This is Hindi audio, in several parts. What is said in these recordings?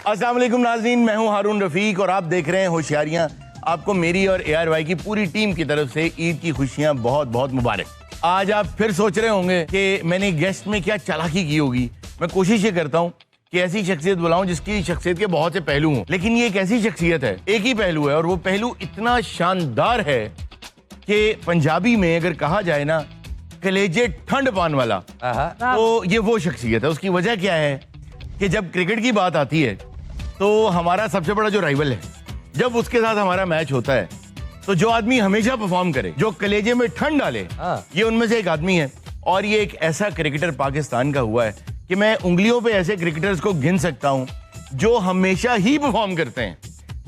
अस्सलाम वालेकुम नाज़रीन, मैं हूं हारून रफीक और आप देख रहे हैं होशियारियां। आपको मेरी और ARY की पूरी टीम की तरफ से ईद की खुशियां बहुत बहुत मुबारक। आज आप फिर सोच रहे होंगे कि मैंने गेस्ट में क्या चालाकी की होगी। मैं कोशिश ये करता हूं कि ऐसी शख्सियत बुलाऊं जिसकी शख्सियत के बहुत से पहलू हों, लेकिन ये एक ऐसी शख्सियत है, एक ही पहलू है और वो पहलू इतना शानदार है कि पंजाबी में अगर कहा जाए ना कलेजे ठंड पान वाला, तो ये वो शख्सियत है। उसकी वजह क्या है कि जब क्रिकेट की बात आती है तो हमारा सबसे बड़ा जो राइवल है, जब उसके साथ हमारा मैच होता है तो जो आदमी हमेशा परफॉर्म करे, जो कलेजे में ठंड डाले, ये उनमें से एक आदमी है। और ये एक ऐसा क्रिकेटर पाकिस्तान का हुआ है कि मैं उंगलियों पे ऐसे क्रिकेटर्स को गिन सकता हूं जो हमेशा ही परफॉर्म करते हैं,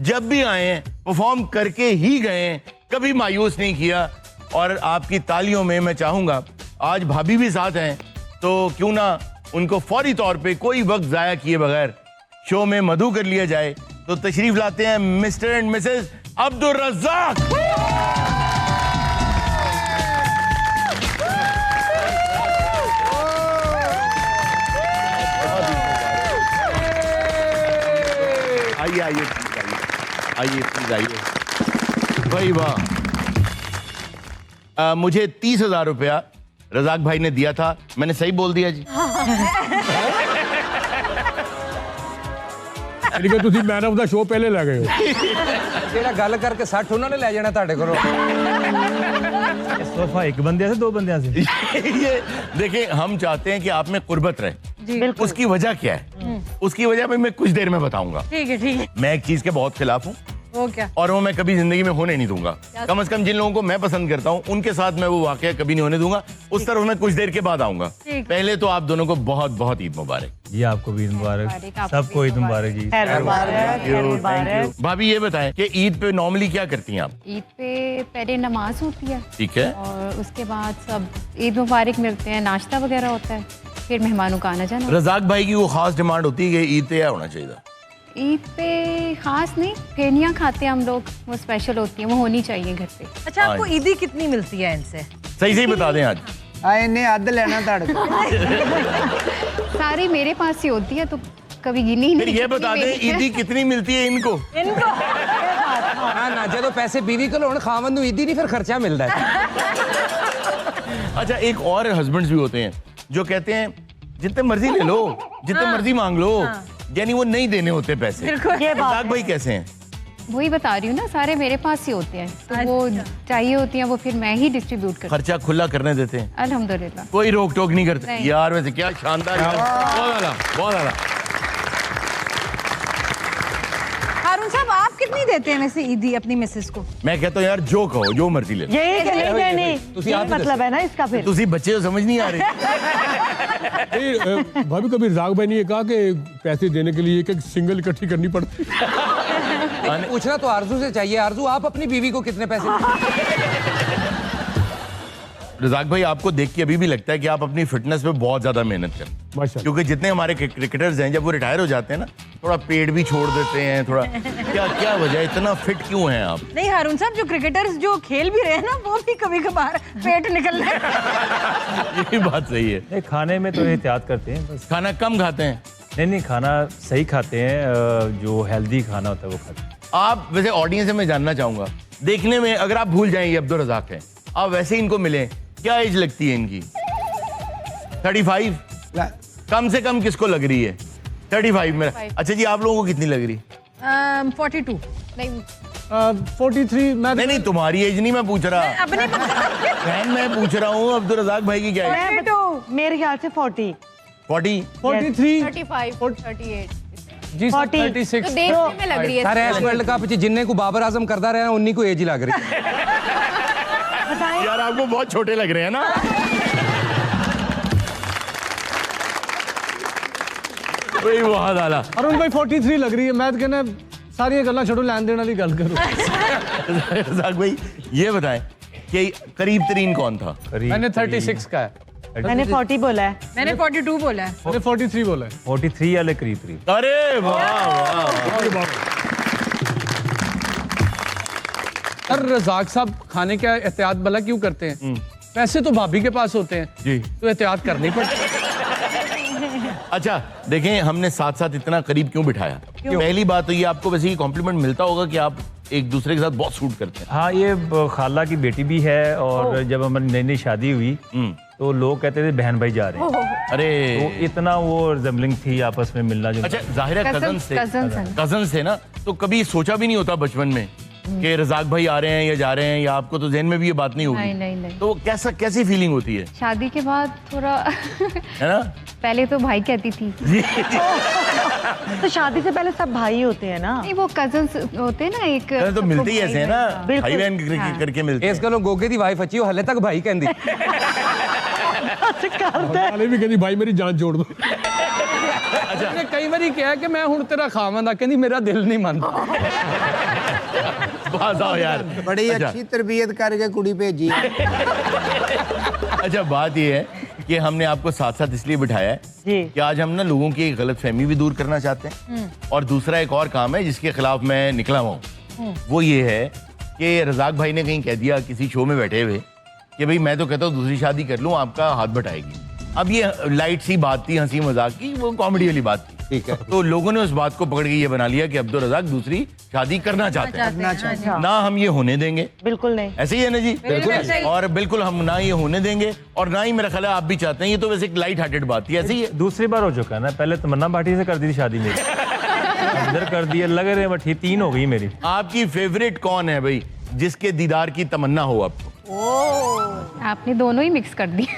जब भी आए हैं परफॉर्म करके ही गए हैं, कभी मायूस नहीं किया। और आपकी तालियों में मैं चाहूंगा, आज भाभी भी साथ हैं तो क्यों ना उनको फौरी तौर पे कोई वक्त जाया किए बगैर शो में मधु कर लिया जाए। तो तशरीफ लाते हैं Mr and Mrs Abdul Razzaq. आइए आइए आइए प्लीज आइए। भाई वाह, मुझे 30,000 रुपया रज़ाक भाई ने दिया था, मैंने सही बोल दिया जी? ਤੁਸੀਂ ਮੈਨ ਆਫ ਦਾ ਸ਼ੋ ਪਹਿਲੇ ਲੈ ਗਏ ਹੋ। ਜਿਹੜਾ ਗੱਲ ਕਰਕੇ 60 ਉਹਨਾਂ ਨੇ ਲੈ ਜਾਣਾ ਤੁਹਾਡੇ ਕੋਲੋਂ। सोफा एक बंदे से दो बंदे से। ये देखें, हम चाहते हैं कि आप में कुर्बत रहे। उसकी वजह क्या है? उसकी वजह में मैं कुछ देर में बताऊंगा। ठीक है ठीक है। मैं एक चीज के बहुत खिलाफ हूँ, वो क्या? और वो मैं कभी जिंदगी में होने नहीं दूंगा। कम से कम जिन लोगों को मैं पसंद करता हूँ उनके साथ मैं वो वाकया कभी नहीं होने दूंगा। उस तरफ मैं कुछ देर के बाद आऊंगा। पहले तो आप दोनों को बहुत बहुत ईद मुबारक। जी आपको भी ईद मुबारक, सबको ईद मुबारक जी। भाभी ये बताएं कि ईद पे नॉर्मली क्या करती हैं आप? ईद पे पहले नमाज होती है, ठीक है, और उसके बाद सब ईद मुबारक मिलते हैं, नाश्ता वगैरह होता है, फिर मेहमानों का आना जाना। रज़ाक भाई की वो खास डिमांड होती है कि ईद पे क्या होना चाहिए? ईद पे खास नहीं, फेनियाँ खाते हैं हम लोग, वो स्पेशल होती हैं, वो होनी चाहिए घर पे। अच्छा, आपको ईदी कितनी मिलती है इनसे? सही सही बता दें आज। इन्हें अद लेना सारी मेरे पास ही होती है तो कभी गिनी फिर नहीं। ये बता दें ईदी कितनी मिलती है इनको? ना ਜਦੋਂ पैसे बीवी को होण खावन ਨੂੰ ईदी नहीं फिर खर्चा मिलता है। अच्छा, एक और हस्बैंड्स भी होते हैं जो कहते हैं जितने मर्जी ले लो, जितने मर्जी मांग लो, यानी वो नहीं देने होते पैसे। रज़ाक भाई कैसे हैं? वही बता रही हूँ ना, सारे मेरे पास ही होते हैं, तो वो चाहिए होती हैं, वो फिर मैं ही डिस्ट्रीब्यूट करती हूँ। खर्चा खुला करने देते हैं, अल्हम्दुलिल्लाह, कोई रोक टोक नहीं करते। नहीं। यार वैसे क्या शानदार, बहुत आला, बहुत आला। हारून साहब, आप कितनी देते हैं वैसे ईदी अपनी मिसेस को? मैं कहता हूँ यार जो कहो, जो मर्जी ले लो। यही मतलब है ना इसका फिर। तुसी बच्चे तो समझ नहीं आ रहे। भाभी कभी रज़ाक भाई ने ये कहा कि पैसे देने के लिए एक एक सिंगल इकट्ठी करनी पड़ती। पूछना तो आरजू से चाहिए। आरजू, आप अपनी बीवी को कितने पैसे? रज़ाक भाई, आपको देख के अभी भी लगता है कि आप अपनी फिटनेस पे बहुत ज्यादा मेहनत करें, माशाल्लाह। क्योंकि जितने हमारे क्रिकेटर्स हैं जब वो रिटायर हो जाते हैं ना, थोड़ा पेट भी छोड़ देते हैं, थोड़ा क्या क्या वजह, इतना फिट क्यों हैं आप? नहीं हारून साहब, जो क्रिकेटर्स जो खेल भी रहे हैं ना, वो भी कभी कभार पेट निकल रहे हैं। ये बात सही है। नहीं, खाने में तो एहतियात करते हैं बस। खाना कम खाते हैं? नहीं, खाना सही खाते हैं, जो हेल्दी खाना होता है वो खाते हैं। आप वैसे ऑडियंस से मैं जानना चाहूंगा, देखने में अगर आप भूल जाएं ये अब्दुल रज़ाक हैं, आप वैसे इनको मिलें, क्या एज लगती है इनकी? 35? कम से कम किसको लग रही है? 35 मेरा। अच्छा जी, आप लोगों को कितनी लग रही? 42। नहीं 43। नहीं, तुम्हारी एज नहीं मैं पूछ रहा, अपने बहन मैं पूछ रहा हूँ अब्दुल रज़ाक भाई की क्या है? मेरे ख्याल से 40 40? 43 35 38 जी 36। तो देखने में लग रही है। सारे इस वर्ल्ड कप जिन्ने को बाबर आजम करता रहा उन्हीं को एज ही लग रही है। यार आपको बहुत छोटे लग रहे हैं ना। वही बहुत आला। अरुण भाई 43 लग रही है। मैं तो कहना सारी गल्लां छोड़ो, लैन देन वाली गल करो। रज़ाक भाई ये बताएं कि करीब तरीन कौन था? मैंने 36 का है। मैंने 40 बोला है। मैंने 42 बोला है। मैंने 43 बोला है। 43 वाले करीब। अरे वाह। सर, रज़ाक साहब खाने का एहतियात भला क्यों करते हैं? पैसे तो भाभी के पास होते हैं जी, तो एहतियात करनी पड़ती है। अच्छा देखें, हमने साथ साथ इतना करीब क्यों बिठाया? पहली बात तो ये, आपको वैसे ही कॉम्प्लीमेंट मिलता होगा कि आप एक दूसरे के साथ बहुत सूट करते हैं। हाँ, ये खाला की बेटी भी है और जब हमारी नई नई शादी हुई तो लोग कहते थे बहन भाई जा रहे हैं। अरे तो इतना वो रिजेम्बलिंग थी आपस में मिलना जुलना। अच्छा, जाहिर है कजन से ना, तो कभी सोचा भी नहीं होता बचपन में कि रजाक भाई आ रहे हैं या जा रहे हैं, या आपको तो ज़हन में भी ये बात नहीं होगी? नहीं। तो कैसी फीलिंग होती है? शादी के बाद थोड़ा है ना? पहले तो भाई कहती थी। तो शादी से पहले सब भाई होते हैं ना। नहीं, वो कजन्स होते हैं ना, एक पहले तो मिलते ही ऐसे है ना, बिल्कुल। भाई बहन करके मिलते हैं। इस गलों गोगे दी वाइफ अच्छी हो, हले तक भाई कहंदी। वाले भी कहती भाई मेरी जान जोड़ दो। अच्छा कई बारी कहा कि मैं हुण तेरा खावंदा, कहंदी मेरा दिल नहीं मानता। बात आओ यार। बड़ी अच्छा। अच्छी तरबियत करके कुड़ी भेजी है। अच्छा, बात ये है कि हमने आपको साथ साथ इसलिए बिठाया है जी। कि आज हम ना लोगों की एक गलतफहमी भी दूर करना चाहते हैं, और दूसरा एक और काम है जिसके खिलाफ मैं निकला हुआ हूँ। वो ये है कि रजाक भाई ने कहीं कह दिया किसी शो में बैठे हुए कि भाई मैं तो कहता हूँ दूसरी शादी कर लूँ, आपका हाथ बटाएगी। अब ये लाइट सी बात थी, हंसी मजाक की, वो कॉमेडी वाली बात थी। ठीक है। तो लोगों ने उस बात को पकड़ के ये बना लिया कि अब्दुल रजाक दूसरी शादी करना चाहते हैं। ना हम ये होने देंगे, बिल्कुल नहीं। ऐसे ही है ना जी? बिल्कुल सही। और बिल्कुल हम ना ये होने देंगे, और ना ही मेरा ख्याल है आप भी चाहते हैं। ये तो वैसे एक लाइट हार्टेड बात थी, ऐसे ही है। दूसरी बार हो चुका है ना, पहले तमन्ना भाटी से कर दी थी शादी मेरी, अंदर कर दिया, लग रहे हैं, बट ये 3 हो गई मेरी। आपकी फेवरेट कौन है भाई, जिसके दीदार की तमन्ना हो आपको? आपने दोनों ही मिक्स कर दी।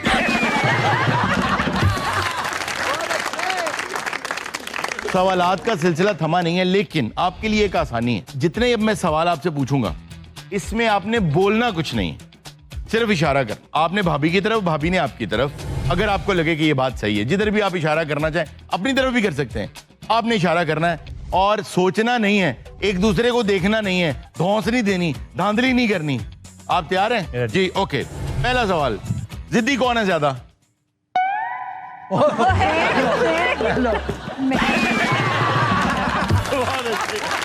सवालात का सिलसिला थमा नहीं है, लेकिन आपके लिए एक आसानी है। जितने अब मैं सवाल आपसे पूछूंगा, इसमें आपने बोलना कुछ नहीं, सिर्फ इशारा कर। आपने भाभी की तरफ, भाभी ने आपकी तरफ। अगर आपको लगे कि ये बात सही है, जिधर भी आप इशारा करना चाहें, अपनी तरफ भी कर सकते हैं। आपने इशारा करना है और सोचना नहीं है, एक दूसरे को देखना नहीं है, धौंस नहीं देनी, धांधली नहीं करनी। आप तैयार हैं? जी, ओके। पहला सवाल, जिद्दी कौन है ज्यादा? बहुत अच्छे।